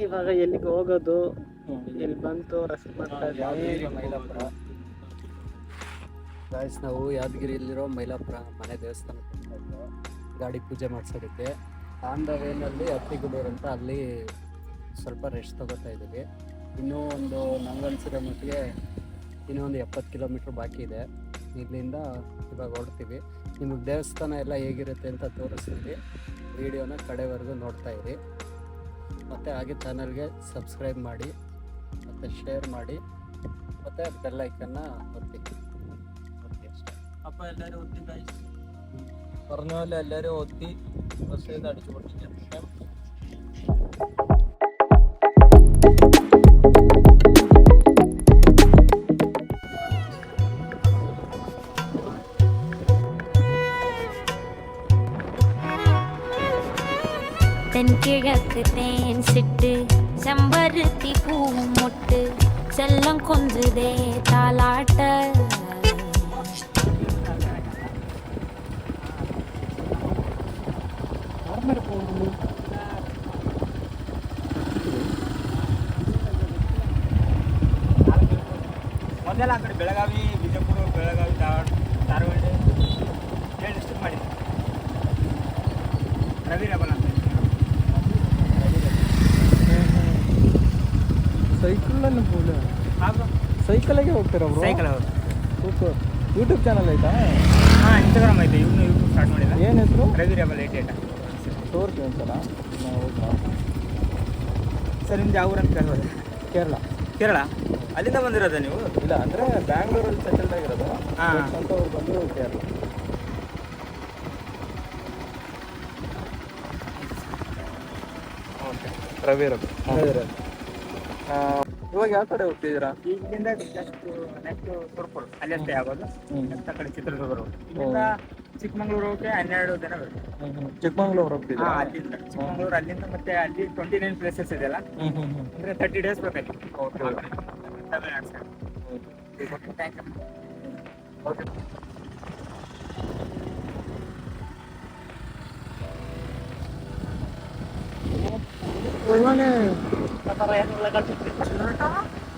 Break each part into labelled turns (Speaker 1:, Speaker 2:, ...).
Speaker 1: ಇವಾಗ ಎಲ್ಲಿಗೆ ಹೋಗೋದು, ಎಲ್ಲಿ ಬಂತು
Speaker 2: ಮೈಲಾಪುರ ಗಾಯ್ಸ್, ನಾವು ಯಾದಗಿರಿಯಲ್ಲಿರೋ ಮೈಲಾಪುರ ಮನೆ ದೇವಸ್ಥಾನಕ್ಕೆ ಹೋಗ್ತಾ ಗಾಡಿ ಪೂಜೆ ಮಾಡಿಸೋದಕ್ಕೆ. ಆನ್ ದ ವೇನಲ್ಲಿ ಅತ್ತಿಗುಡೂರು ಅಂತ ಅಲ್ಲಿ ಸ್ವಲ್ಪ ರೆಸ್ಟ್ ತಗೋತಾ ಇದ್ದೀವಿ. ಇನ್ನೂ ನಂಗನ್ಸಿರೋ ಮಟ್ಟಿಗೆ ಇನ್ನೂ 70 ಕಿಲೋಮೀಟ್ರ್ ಬಾಕಿ ಇದೆ. ಇಲ್ಲಿಂದ ಇವಾಗ ಹೊರಡ್ತೀವಿ. ನಿಮಗೆ ದೇವಸ್ಥಾನ ಎಲ್ಲ ಹೇಗಿರುತ್ತೆ ಅಂತ ತೋರಿಸ್ತೀವಿ. ವಿಡಿಯೋನ ಕಡೆವರೆಗೂ ನೋಡ್ತಾ ಇರಿ. ಮತ್ತು ಹಾಗೆ ಚಾನಲ್ಗೆ ಸಬ್ಸ್ಕ್ರೈಬ್ ಮಾಡಿ ಮತ್ತು ಶೇರ್ ಮಾಡಿ ಮತ್ತು ಬೆಲ್ ಐಕನ್ನ ಒತ್ತಿ. ಅಷ್ಟೇ.
Speaker 1: അപ്പോൾ എല്ലാവരും ഒത്തി ഗൈസ്
Speaker 2: പറഞ്ഞ പോലെ എല്ലാവരും ഒത്തി ബസ് ചെയ്ത് അടിച്ചു പൊട്ടിക്കാം.
Speaker 3: തെൻകിഴക്ക് തേൻ സിട്ട് ചെമ്പരുത്തി പൂമുട്ട് ചെല്ലം കൊഞ്ചുതേ താലാട്ട്
Speaker 1: ಮೊದಲೆಲ್ಲ ಆ ಕಡೆ ಬೆಳಗಾವಿ, ವಿಜಯಪುರ, ಬೆಳಗಾವಿ, ಧಾರವಾಡ 7 ಡಿಸ್ಟ್ರಿಕ್ಟ್ ಮಾಡಿದ್ದೆ. ರವಿ ರೆಬಲ್ ಅಂತ
Speaker 4: ಸೈಕಲಲ್ಲಿ ಬೋಲ ಸೈಕಲಾಗೆ ಹೋಗ್ತೀರಾ ಬ್ರೋ?
Speaker 1: ಸೈಕಲ್ ಹೌದು.
Speaker 4: ಸೂಪರ್. ಯೂಟ್ಯೂಬ್ ಚಾನಲ್ ಐತಾ?
Speaker 1: ಹಾಂ, ಇನ್ಸ್ಟಾಗ್ರಾಮ್ ಐತೆ. ಯೂಟ್ಯೂಬ್ ಸ್ಟಾರ್ಟ್ ಮಾಡಿಲ್ಲ.
Speaker 4: ಏನು ಹೆಸರು?
Speaker 1: ರವಿ ರೆಬಲ್ 88
Speaker 4: ತೋರಿಸಿ ಒಂದ್ಸಲ. ಹೌದಾ
Speaker 1: ಸರ್, ನಿಮ್ದು ಯಾವ ಊರಂತ ಕೇಳ್ಬೋದು?
Speaker 4: ಕೇರಳ.
Speaker 1: ಕೇರಳ? ಅಲ್ಲಿಂದ ಬಂದಿರೋದ ನೀವು?
Speaker 4: ಇಲ್ಲ, ಅಂದರೆ ಬ್ಯಾಂಗ್ಳೂರಲ್ಲಿ ಸೆಟಲ್ಡ್ ಆಗಿರೋದು.
Speaker 1: ಹಾಂ.
Speaker 4: ಸ್ವಂತವ್ರು ಬಂದು ಕೇರಳ. ಓಕೆ, ರವಿ. ಇವಾಗ ಯಾವ ಕಡೆ ಹೋಗ್ತಿದ್ದೀರಾ?
Speaker 1: ಇಲ್ಲಿಂದ ನೆಕ್ಸ್ಟ್ ಸುರ್ಪುರ, ಅಲ್ಲಿ ಅಷ್ಟೇ ಆಗೋದು. ನೆಕ್ಸ್ಟ್ ಆ ಕಡೆ ಚಿತ್ರದುರ್ಗ ರೋಡ್. ಇಲ್ಲಿಂದ ಚಿಕ್ಕಮಂಗ್ಳೂರು ಹೋಗಕ್ಕೆ 12 ದಿನ ಬೇಕು.
Speaker 4: ಚಿಕ್ಕಮಂಗ್ಳೂರು ಹೋಗ್ತಿದ್ದೀರಾ?
Speaker 1: ಅಲ್ಲಿಂದ ಚಿಕ್ಕಮಂಗ್ಳೂರು, ಅಲ್ಲಿಂದ ಮತ್ತೆ ಅಲ್ಲಿ 29 ಪ್ಲೇಸಸ್ ಇದೆಯಲ್ಲ, ಅಂದರೆ 30 ಡೇಸ್ ಬೇಕಾಯ್ತು.
Speaker 4: Okay.
Speaker 1: Tamil Nadu side. Thank you.
Speaker 4: Okay.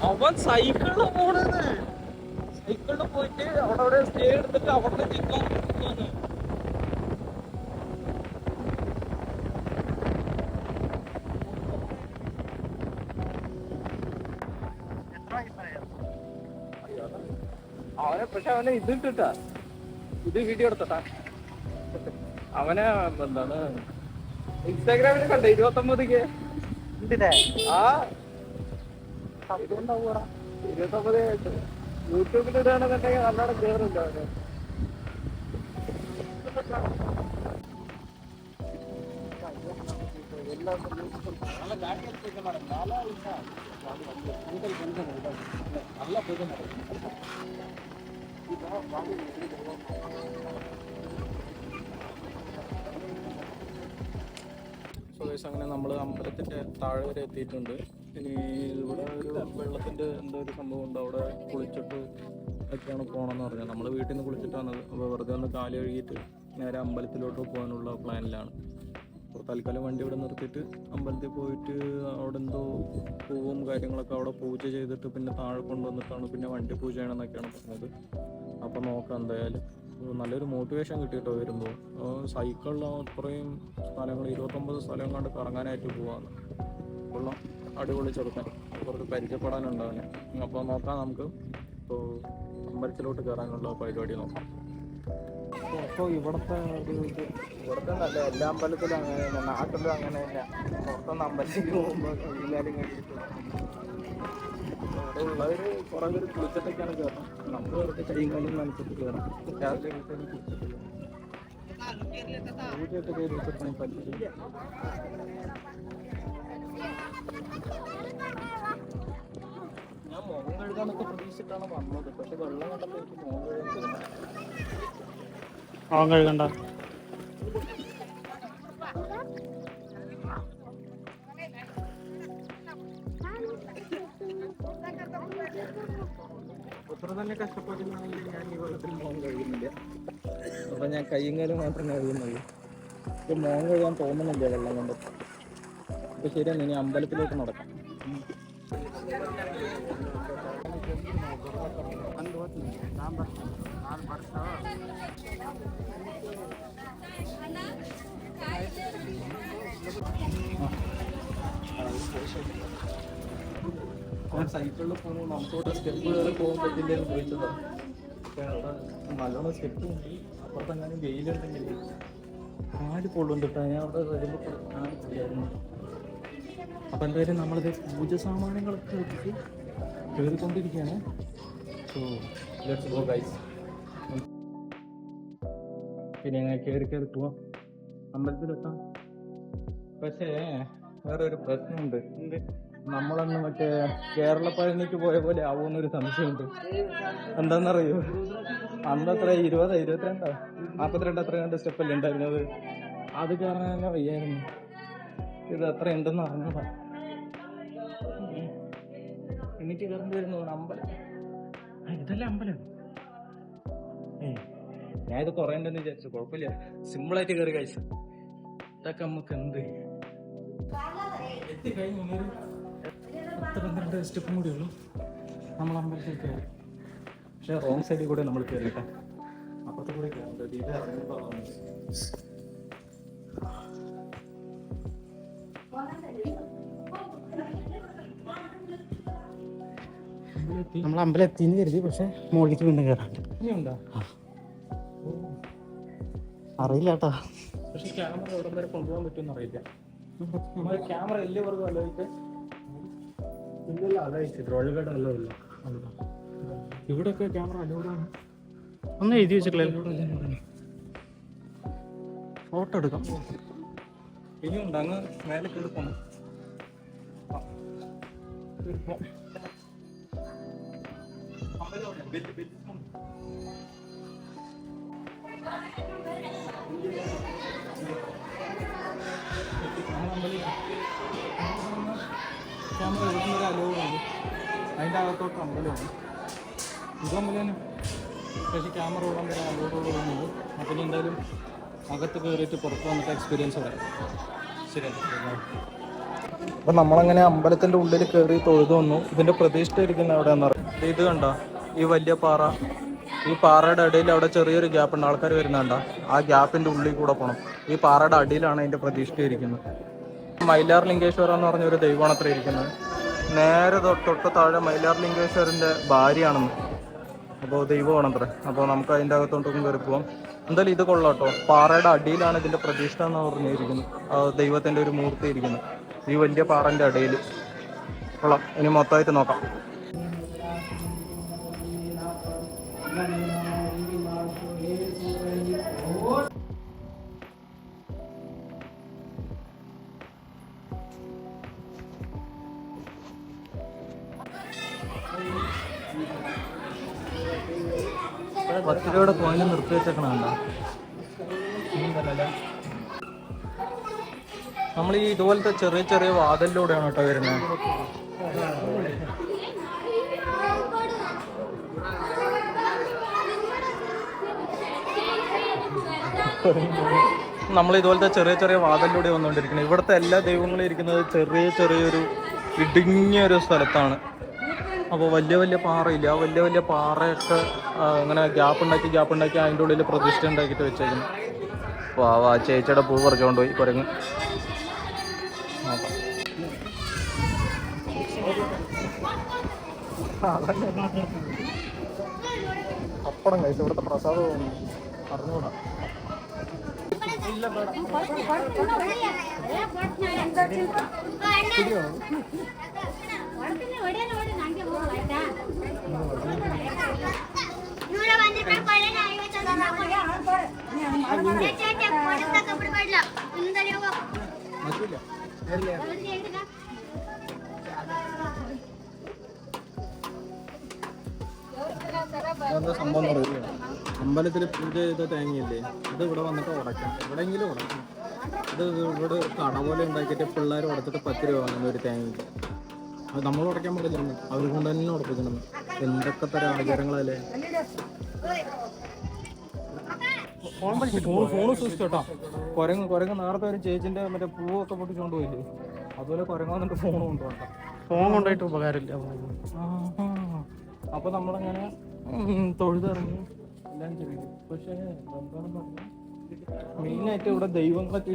Speaker 4: അവൻ സൈക്കിളിൽ പോണത്. സൈക്കിളിൽ പോയിട്ട് അവിടെ സ്റ്റേ എടുത്തിട്ട് അവിടെ നിൽക്കാൻ പറ്റുന്നു. അവനെ പക്ഷെ അവനെ ഇതിട്ടാ, ഇത് വീഡിയോ എടുത്തട്ടാ. അവനെ എന്താണ് ഇൻസ്റ്റാഗ്രാമിൽ കണ്ട 29 ആ 29 യൂട്യൂബിൽ ഇടുകയാണെന്നുണ്ടെങ്കിൽ നല്ലോണം കേറില്ല അവന്. അങ്ങനെ നമ്മൾ അമ്പലത്തിൻ്റെ താഴെ വരെ എത്തിയിട്ടുണ്ട്. ഇനി ഇവിടെ ഒരു വെള്ളത്തിൻ്റെ എന്തോ ഒരു സംഭവം ഉണ്ട്. അവിടെ കുളിച്ചിട്ട് ഒക്കെയാണ് പോകണമെന്ന് പറഞ്ഞത്. നമ്മൾ വീട്ടിൽ നിന്ന് കുളിച്ചിട്ട് വന്നത്. അപ്പോൾ വെറുതെ ഒന്ന് കാല് കഴുകിയിട്ട് നേരെ അമ്പലത്തിലോട്ട് പോകാനുള്ള പ്ലാനിലാണ്. അപ്പോൾ തൽക്കാലം വണ്ടി ഇവിടെ നിർത്തിയിട്ട് അമ്പലത്തിൽ പോയിട്ട് അവിടെ എന്തോ പൂവും കാര്യങ്ങളൊക്കെ അവിടെ പൂജ ചെയ്തിട്ട് പിന്നെ താഴെ കൊണ്ടുവന്നിട്ടാണ് പിന്നെ വണ്ടി പൂജ ചെയ്യണമെന്നൊക്കെയാണ് പറഞ്ഞത്. അപ്പോൾ നോക്കാം എന്തായാലും. നല്ലൊരു മോട്ടിവേഷൻ കിട്ടിയിട്ടോ വരുമ്പോൾ. സൈക്കിളിൽ അത്രയും സ്ഥലങ്ങൾ 29 സ്ഥലം കണ്ട് കറങ്ങാനായിട്ട് പോവാന്ന്. കൊള്ളാം, അടിപൊളി ചെറുക്കൻ, കുറച്ച് പരിചയപ്പെടാനുണ്ടാവനെ. അപ്പോൾ നോക്കാം നമുക്ക്. ഇപ്പോൾ അമ്പലത്തിലോട്ട് കയറാനുള്ള പരിപാടി നോക്കാം. അപ്പോൾ ഇവിടുത്തെ നല്ല എല്ലാ അമ്പലത്തിലും അങ്ങനെ തന്നെ, നാട്ടിലും അങ്ങനെ തന്നെ. പുറത്തുനിന്ന് അമ്പലത്തിൽ പോകുമ്പോൾ എല്ലാവരും കഴിഞ്ഞിട്ട് അവിടെ ഉള്ളവർ കുറേ പേര് കുളിച്ചിട്ടൊക്കെയാണ് കയറണം. നമ്മൾ വെറുതെ കൈകാലും നനച്ചിട്ട് കയറാം. രാവിലെ വീട്ടിൽ കുളിച്ചിട്ട് പൂജയൊക്കെ ചെയ്തിട്ട് പറ്റില്ല. ഞാൻ മുഖം കഴുകാനൊക്കെ പ്രതീക്ഷിച്ചിട്ടാണ് വന്നത്. പക്ഷെ വെള്ളം കണ്ടപ്പോൾ എനിക്ക് മുഖം കഴുകാൻ തോന്നുന്നു.
Speaker 1: കഴുകണ്ട.
Speaker 4: അത്ര തന്നെ കഷ്ടപ്പെട്ടിട്ടുണ്ടെങ്കിൽ ഞാൻ ഈ വെള്ളത്തിൽ മുഖം കഴുകുന്നില്ല. അപ്പം ഞാൻ കയ്യും കാലും മാത്രം കഴുകുന്നത്. ഇപ്പം മുഖം കഴുകാൻ തോന്നുന്നില്ല വെള്ളം കൊണ്ട്. അപ്പോൾ ശരിയാണ്, ഇനി അമ്പലത്തിലോട്ട് നടക്കാം. ഞാൻ സൈക്കിളിൽ പോകുമ്പോൾ നമുക്കോട്ട് സ്റ്റെപ്പ് കയറി പോകാൻ പറ്റില്ലെന്ന് ചോദിച്ചതാണ്. പക്ഷേ അവിടെ നല്ലോണം സ്റ്റെപ്പ് ഉണ്ട്. അപ്പുറത്തെങ്ങാനും വെയിലുണ്ടെങ്കിൽ കാല് പൊള്ളുണ്ട്. ഞാൻ അവിടെ വരുമ്പോൾ കാല് പൊള്ളിയായിരുന്നു. അപ്പം എന്തായാലും നമ്മളിത് പൂജ സാമാനങ്ങളൊക്കെ വെച്ചിട്ട് കയറിക്കൊണ്ടിരിക്കുകയാണ്. So let's go guys. പിന്നെ ഞാൻ കയറി പോവാം അമ്പലത്തിലെത്താം. പക്ഷേ വേറെ ഒരു പ്രശ്നമുണ്ട്. നമ്മളന്ന് മറ്റേ കേരള പഴനിക്ക് പോയ പോലെ ആവുമെന്നൊരു സംശയമുണ്ട്. എന്താണെന്നറിയോ, അന്നത്ര 20 22 42 അത്ര കണ്ട സ്റ്റെപ്പല്ലേ ഉണ്ടായിരുന്നത്. അത് കാരണം തന്നെ വയ്യായിരുന്നു. ഇത് അത്ര ഉണ്ടെന്ന് അറിഞ്ഞതാ. എനിക്ക് കയറേണ്ടി വരുന്നു അമ്പലം. ഇതല്ലേ അമ്പലം? ഞാൻ ഇത് കുറയണ്ടെന്ന് വിചാരിച്ചു. കുഴപ്പമില്ല, സിമ്പിളായിട്ട് കയറി കഴിച്ചു. ഇതൊക്കെ നമുക്ക് എന്ത് എത്തിക്കഴിഞ്ഞു. 10-12 സ്റ്റെപ്പും കൂടി ഉള്ളൂ നമ്മൾ അമ്പലത്തിൽ കയറി. പക്ഷെ റോങ് സൈഡിൽ കൂടെ നമ്മൾ കയറിയിട്ടെ, അപ്പുറത്തെ കൂടെ
Speaker 2: നമ്മൾ അമ്പലം എത്തിന്ന് കരുതി, പക്ഷെ മുകളിലേക്ക് വീണ്ടും കയറാണ്ട്.
Speaker 4: ഇനിയുണ്ടോ?
Speaker 2: അറിയില്ല കേട്ടോ.
Speaker 4: പക്ഷെ ക്യാമറ എവിടെ വരെ കൊണ്ടുപോകാൻ പറ്റുമെന്ന് അറിയില്ല. ക്യാമറ എല്ലാവർക്കും ആലോചിച്ച്
Speaker 2: ഇല്ലല്ലോ, അതായത് റോഡ് അല്ലോ ഇല്ല.
Speaker 4: ഇവിടെയൊക്കെ ക്യാമറ അലോഡാണ്.
Speaker 2: ഒന്നും എഴുതി വെച്ചിട്ടില്ല.
Speaker 4: ഫോട്ടോ എടുക്കാം. ഇനിയുണ്ട്, അങ്ങ് മേലെ കയറിപ്പോണം. ക്യാമറ ഇവിടെ അലോഡാണ്. അതിൻ്റെ അകത്തോട്ട് അമ്പലമാണ്. ഇത് അമ്പലമാണ്, പക്ഷേ ക്യാമറ ഓടാൻ വരെ അലോഡോട് പോകുന്നത്. അപ്പം എന്തായാലും അകത്ത് കയറിയിട്ട് പുറത്ത് വന്നിട്ട് എക്സ്പീരിയൻസ് പറയാം. ശരിയാണ്. അപ്പം നമ്മളങ്ങനെ അമ്പലത്തിൻ്റെ ഉള്ളിൽ കയറി തൊഴുതു വന്നു. ഇതിൻ്റെ പ്രതിഷ്ഠ ഇരിക്കുന്ന എവിടെയാണെന്ന് അറിയാം. ഇത് കണ്ടോ, ഈ വലിയ പാറ, ഈ പാറയുടെ ഇടയിൽ അവിടെ ചെറിയൊരു ഗ്യാപ്പ് ഉണ്ട്. ആൾക്കാർ വരുന്നുണ്ടോ? ആ ഗ്യാപ്പിൻ്റെ ഉള്ളിൽ കൂടെ പോകണം. ഈ പാറയുടെ അടിയിലാണ് അതിൻ്റെ പ്രതിഷ്ഠ ഇരിക്കുന്നത്. മൈലാർ ലിംഗേശ്വര എന്ന് പറഞ്ഞൊരു ദൈവമാണ് അത്ര ഇരിക്കുന്നത്. നേരെ തൊട്ട് താഴെ മൈലാർ ലിംഗേശ്വരൻ്റെ ഭാര്യയാണെന്ന്. അപ്പോൾ ദൈവമാണത്രേ. അപ്പോൾ നമുക്ക് അതിൻ്റെ അകത്തോട്ടൊന്നും കയറി പോവാം. എന്തായാലും ഇത് കൊള്ളാം കേട്ടോ. പാറയുടെ അടിയിലാണ് ഇതിൻ്റെ പ്രതിഷ്ഠ എന്ന് പറഞ്ഞിരിക്കുന്നത്. ദൈവത്തിൻ്റെ ഒരു മൂർത്തി ഇരിക്കുന്നത് ഈ വലിയ പാറൻ്റെ അടിയിൽ. കൊള്ളാം. ഇനി മൊത്തമായിട്ട് നോക്കാം. ഭക്തിയോടെ പോയിന്റ് നിർത്തി വെച്ചേക്കണ. നമ്മൾ ഈ ഇതുപോലത്തെ ചെറിയ ചെറിയ വാതിലിലൂടെയാണ് കേട്ടോ വരുന്നത്. നമ്മൾ ഇതുപോലത്തെ ചെറിയ ചെറിയ വാതിലിലൂടെ വന്നുകൊണ്ടിരിക്കുന്നത്. ഇവിടുത്തെ എല്ലാ ദൈവങ്ങളും ഇരിക്കുന്നത് ചെറിയൊരു ഇടുങ്ങിയൊരു സ്ഥലത്താണ്. അപ്പോൾ വലിയ വലിയ പാറയില്ല, ആ വലിയ വലിയ പാറയൊക്കെ അങ്ങനെ ഗ്യാപ്പ് ഉണ്ടാക്കി അതിൻ്റെ ഉള്ളിൽ പ്രതിഷ്ഠ ഉണ്ടാക്കിയിട്ട് വെച്ചേക്കുന്നു. അപ്പോൾ ആ ചേച്ചിയുടെ പൂ പറിച്ചുകൊണ്ട് പോയി കുരങ്ങ്. പപ്പടം കഴിച്ചു. ഇവിടുത്തെ പ്രസാദം അറിഞ്ഞുകൂടാ. എന്താ സംഭവം പറയുക, അമ്പലത്തിൽ പൂജ ചെയ്ത തേങ്ങയില്ലേ, ഇത് ഇവിടെ വന്നിട്ട് ഉടയ്ക്കണം. എവിടെയെങ്കിലും ഉടയ്ക്കണം. ഇത് ഇവിടെ കട പോലെ ഉണ്ടാക്കിയിട്ട് പിള്ളേർ ഉടച്ചിട്ട് 10 രൂപ വാങ്ങുന്ന ഒരു തേങ്ങയ്ക്ക്. അത് നമ്മൾ ഉടയ്ക്കാൻ പാടില്ല, അവർ കൊണ്ട് തന്നെ ഉടപ്പിക്കണം. എന്തൊക്കെ തരം ആചാരങ്ങളല്ലേ. ഫോണ് സൂക്ഷിച്ചോട്ടോ. കുരങ്ങ് നേരത്തെ ഒരു ചേച്ചിൻ്റെ മറ്റേ പൂവൊക്കെ പൊട്ടിച്ചുകൊണ്ട് പോയില്ലേ, അതുപോലെ കുരങ്ങാന്നിട്ട് ഫോൺ കൊണ്ടുപോകണ്ട.
Speaker 5: ഫോൺ കൊണ്ടുപോയിട്ട് ഉപകാരമില്ല.
Speaker 4: അപ്പോൾ നമ്മളങ്ങനെ തൊഴുതിറങ്ങി എല്ലാം ചെയ്തു. പക്ഷേ എന്താണെന്ന് പറഞ്ഞാൽ മെയിനായിട്ട് ഇവിടെ ദൈവങ്ങളൊക്കെ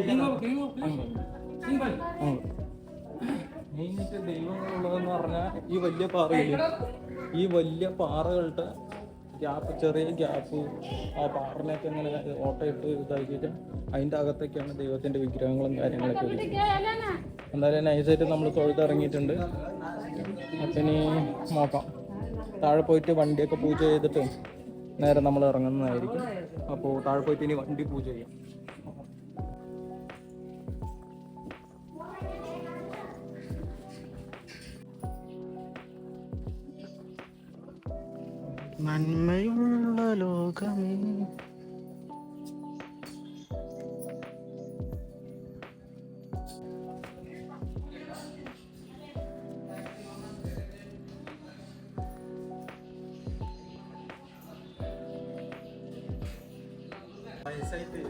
Speaker 4: മെയിനായിട്ട് ദൈവങ്ങളുള്ളതെന്ന് പറഞ്ഞാൽ ഈ വലിയ പാറകളുടെ ഗ്യാപ്പ്, ചെറിയ ഗ്യാപ്പ്, ആ പാറിനെയൊക്കെ ഇങ്ങനെ ഓട്ടയിട്ട് ഇതാക്കിയിട്ട് അതിൻ്റെ അകത്തൊക്കെയാണ് ദൈവത്തിൻ്റെ വിഗ്രഹങ്ങളും കാര്യങ്ങളൊക്കെ ഇരിക്കുന്നത്. എന്തായാലും നൈസായിട്ട് നമ്മൾ തൊഴുതിറങ്ങിയിട്ടുണ്ട്. അപ്പം ഇനി നോക്കാം, താഴെ പോയിട്ട് വണ്ടിയൊക്കെ പൂജ ചെയ്തിട്ട് നേരെ നമ്മൾ ഇറങ്ങുന്നതായിരിക്കും. അപ്പോൾ താഴെ പോയിട്ട് ഇനി വണ്ടി പൂജ ചെയ്യാം.
Speaker 5: നന്മയുള്ള ലോകമേ
Speaker 4: വയസ്സായിട്ട്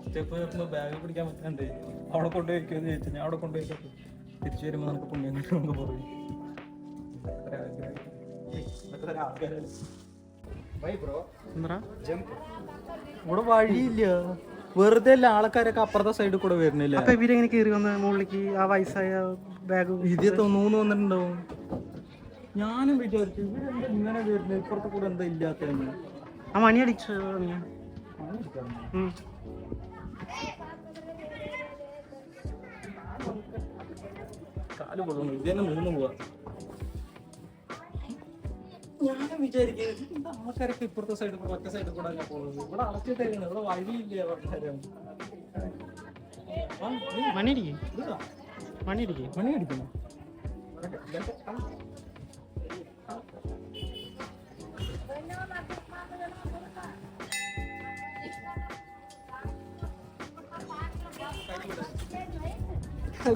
Speaker 4: സ്റ്റെപ്പ് കയറുമ്പോൾ ബാഗ് പിടിക്കാൻ പറ്റാണ്ട് അവിടെ കൊണ്ടുപോയി വയ്ക്കുമെന്ന് ചോദിച്ചു. ഞാൻ അവിടെ കൊണ്ടുപോയി തിരിച്ചു വരുമ്പോൾ നമുക്ക് പുണ്യം കിട്ടും നമുക്ക് പറയും. ഇവിടെ വഴിയില്ല, വെറുതെ അല്ല, ആൾക്കാരൊക്കെ അപ്പുറത്തെ സൈഡിൽ കൂടെ വരുന്നില്ല.
Speaker 5: അപ്പൊ ഇവരെങ്ങനെ കയറി വന്ന മുകളിലേക്ക്? ആ വയസ്സായ ബാഗ്
Speaker 4: ഇതേ തോന്നുന്നു വന്നിട്ടുണ്ടാവും. ഞാനും വിചാരിച്ചു ഇവരെന്താ ഇങ്ങനെ വരുന്നത്, ഇപ്പുറത്തെ കൂടെ എന്താ ഇല്ലാത്തതെന്ന്.
Speaker 5: ആ മണി അടിച്ചു.
Speaker 4: കാല് കൊള്ളുന്നു, ഇതന്നെ നിന്ന് പോവാ. ഞാനും വിചാരിക്കുന്നത് ആൾക്കാരൊക്കെ ഇപ്പുറത്തെ സൈഡിൽ കൂടെ ഒറ്റ സൈഡിൽ കൂടെ അല്ല പോകുന്നത്. ഇവിടെ അടച്ചിട്ടായിരുന്നു, ഇവിടെ വഴിയില്ല.
Speaker 5: മണി അടിക്കും.
Speaker 4: മണി അടിക്കണം.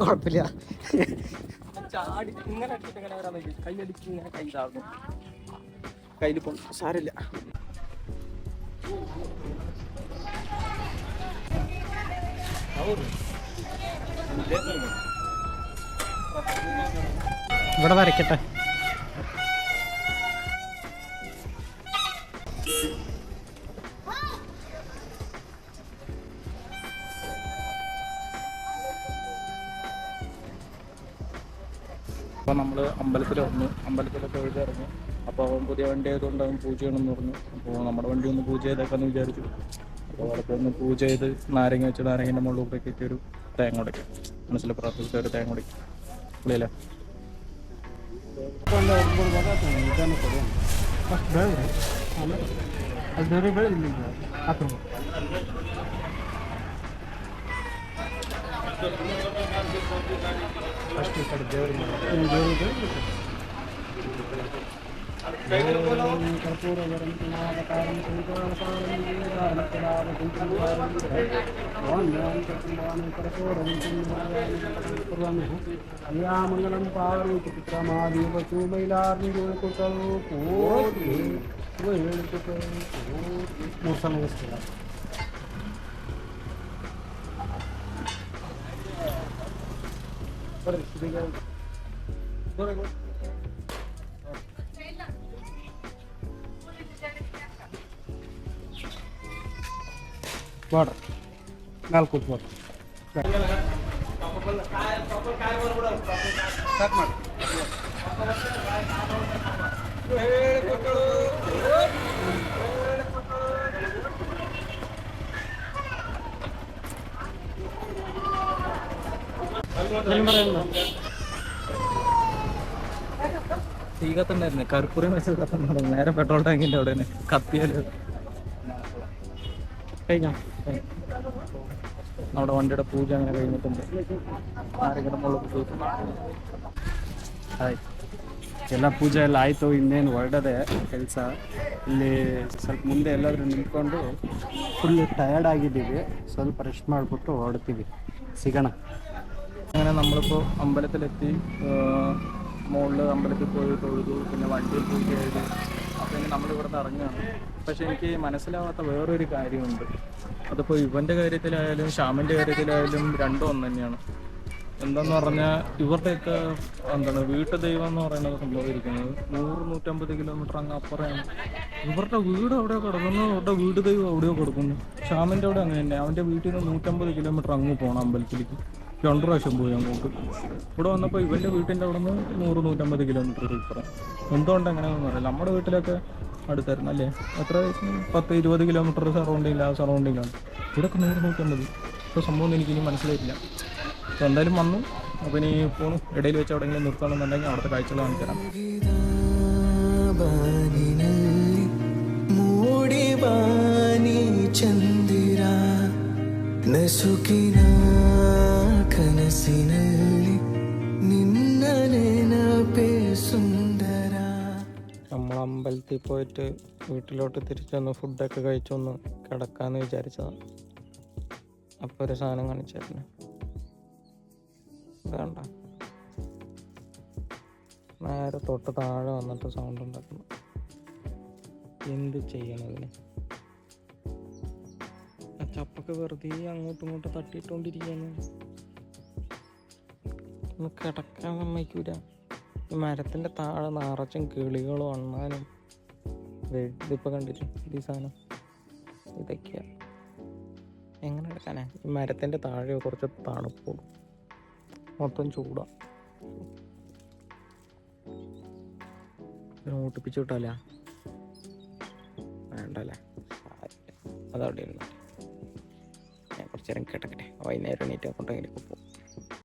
Speaker 5: കുഴപ്പമില്ല.
Speaker 4: ചാടി ഇങ്ങനെ അടിച്ചിട്ട് ഇങ്ങനെ വരാൻ പറ്റും. കൈ അടിച്ച് ഇങ്ങനെ കൈ ഇതാകും. കയ്യിൽ കൊണ്ട് സാരമില്ല.
Speaker 5: ഇവിടെ വരയ്ക്കട്ടെ.
Speaker 4: അപ്പോൾ നമ്മൾ അമ്പലത്തിൽ വന്നു, അമ്പലത്തിലൊക്കെ എഴുതിയിറങ്ങി. അപ്പോൾ അവൻ പുതിയ വണ്ടി ആയതുകൊണ്ട് അവൻ പൂജ ചെയ്യണമെന്ന് പറഞ്ഞു. അപ്പോൾ നമ്മുടെ വണ്ടി ഒന്ന് പൂജ ചെയ്തേക്കാന്ന് വിചാരിച്ചു. അപ്പോൾ അവിടുത്തെ ഒന്ന് പൂജ ചെയ്ത് നാരങ്ങ വെച്ച് നാരങ്ങൻ്റെ മുകളിൽ ഉപയോഗിച്ചിട്ട് ഒരു തേങ്ങ ഉടയ്ക്കും. മനസ്സിൽ പ്രാർത്ഥിച്ചിട്ട് ഒരു തേങ്ങ ഉടയ്ക്കും. പുള്ളിയല്ലേ
Speaker 5: അയ്യാമംഗളം പാർവതി वाटर नाल्ಕು वाटर
Speaker 4: തീ കത്തുണ്ടായിരുന്നു. കർപ്പൂരം വെച്ച് കത്തുന്നുണ്ടായിരുന്നു. നേരെ പെട്രോൾ ടാങ്കിൻ്റെ അവിടെ തന്നെ കത്തിയാല്
Speaker 5: കഴിഞ്ഞോ?
Speaker 4: നമ്മുടെ ವண்டிയുടെ ಪೂಜೆ അങ്ങനെ കഴിഞ്ഞಿട്ടുണ്ട്. ಆರೆಗಡೆ ಮುಳುಗು ಪೂಜೆ
Speaker 2: ಹಾಯ್, ಎಲ್ಲ ಪೂಜೆ ಎಲ್ಲ ಆಯಿತು. ಇನ್ನೇನು ಹೊರಡದೆ ಕೆಲಸ. ಇಲ್ಲಿ ಸ್ವಲ್ಪ ಮುಂದೆ ಎಲ್ಲಾದರೂ ನಿಂತ್ಕೊಂಡು ಫುಲ್ ಟಯರ್ಡ್ ಆಗಿದ್ದೀವಿ. ಸ್ವಲ್ಪ ರೆಸ್ಟ್ ಮಾಡಿಬಿಟ್ಟು ಹೊರಡ್ತೀವಿ. ಸಿಗೋಣ.
Speaker 4: അങ്ങനെ നമ്മളിപ്പോൾ അമ്പലത്തിലെത്തി. മുകളിൽ അമ്പലത്തിൽ പോയി തൊഴുതു. പിന്നെ വണ്ടിയിൽ പൂജ ചെയ്തു. അപ്പോൾ ഇനി നമ്മളിവിടുന്ന് ഇറങ്ങുകയാണ്. പക്ഷേ എനിക്ക് മനസ്സിലാവാത്ത വേറൊരു കാര്യമുണ്ട്. അതിപ്പോൾ ഇവൻ്റെ കാര്യത്തിലായാലും ശ്യാമിൻ്റെ കാര്യത്തിലായാലും രണ്ടും ഒന്ന് തന്നെയാണ്. എന്താന്ന് പറഞ്ഞാൽ ഇവരുടെയൊക്കെ എന്താണ് വീട്ടു ദൈവം എന്ന് പറയുന്നത് സംഭവിച്ചിരിക്കുന്നത് 100-150 കിലോമീറ്റർ അങ്ങ് അപ്പുറമാണ്. ഇവരുടെ വീട് എവിടെയോ കിടക്കുന്നു, ഇവരുടെ വീട് ദൈവം എവിടെയോ കിടക്കുന്നു. ഷാമിൻ്റെ അവിടെ അങ്ങനെ തന്നെ, അവൻ്റെ വീട്ടിൽ നിന്ന് 150 കിലോമീറ്റർ അങ്ങ് പോകണം അമ്പലത്തിലേക്ക്. 2 പ്രാവശ്യം പോയി അങ്ങോട്ട്. ഇവിടെ വന്നപ്പോൾ ഇവൻ്റെ വീട്ടിൻ്റെ അവിടെ നിന്ന് 100-150 കിലോമീറ്റർ ഇപ്പുറം. എന്തുകൊണ്ട് എങ്ങനെയാണെന്ന് അറിയില്ല. നമ്മുടെ വീട്ടിലൊക്കെ അടുത്തായിരുന്നു അല്ലേ, എത്ര 10-20 കിലോമീറ്റർ സറൗണ്ടിങ്ങിലാണ്. ഇവിടെയൊക്കെ 100-150. ഇപ്പോൾ സംഭവം എനിക്കിനി മനസ്സിലായിട്ടില്ല. അപ്പോൾ എന്തായാലും വന്നു. അപ്പോൾ ഇനി പോണു, ഇടയിൽ വെച്ച് എവിടെയെങ്കിലും നിർത്തണമെന്നുണ്ടെങ്കിൽ അവിടുത്തെ കാഴ്ചകൾ കാണിച്ചു തരാം. നമ്മൾ അമ്പലത്തിൽ പോയിട്ട് വീട്ടിലോട്ട് തിരിച്ചൊന്ന് ഫുഡൊക്കെ കഴിച്ചൊന്ന് കിടക്കാമെന്ന് വിചാരിച്ചതാണ്. അപ്പോൾ ഒരു സാധനം കാണിച്ചായിരുന്നു, വേണ്ട നേരെ തൊട്ട് താഴെ വന്നിട്ട് സൗണ്ട് ഉണ്ടാക്കുന്നു. എന്ത് ചെയ്യണതിന്? ആ ചപ്പൊക്കെ വെറുതെ അങ്ങോട്ടും ഇങ്ങോട്ടും തട്ടിയിട്ടുകൊണ്ടിരിക്കുകയാണ്. ഒന്ന് കിടക്കാൻ സമ്മതിക്കൂല. ഈ മരത്തിൻ്റെ താഴെ നിറച്ചും കിളികളും അണ്ണാനും. ഇതിപ്പോൾ കണ്ടില്ലേ ഈ സാധനം? ഇതൊക്കെയാണ്. എങ്ങനെ എടുക്കാനാ? ഈ മരത്തിൻ്റെ താഴെ കുറച്ച് തണുപ്പും മൊത്തം ചൂടാ. ഓട്ടിപ്പിച്ചു വിട്ടാല വേണ്ടല്ലേ, അതവിടെ ഇരുന്നു. ഞാൻ കുറച്ച് നേരം കിടക്കട്ടെ, വൈകുന്നേരം എണീറ്റ് അങ്ങോട്ടെങ്കിലും പോകും.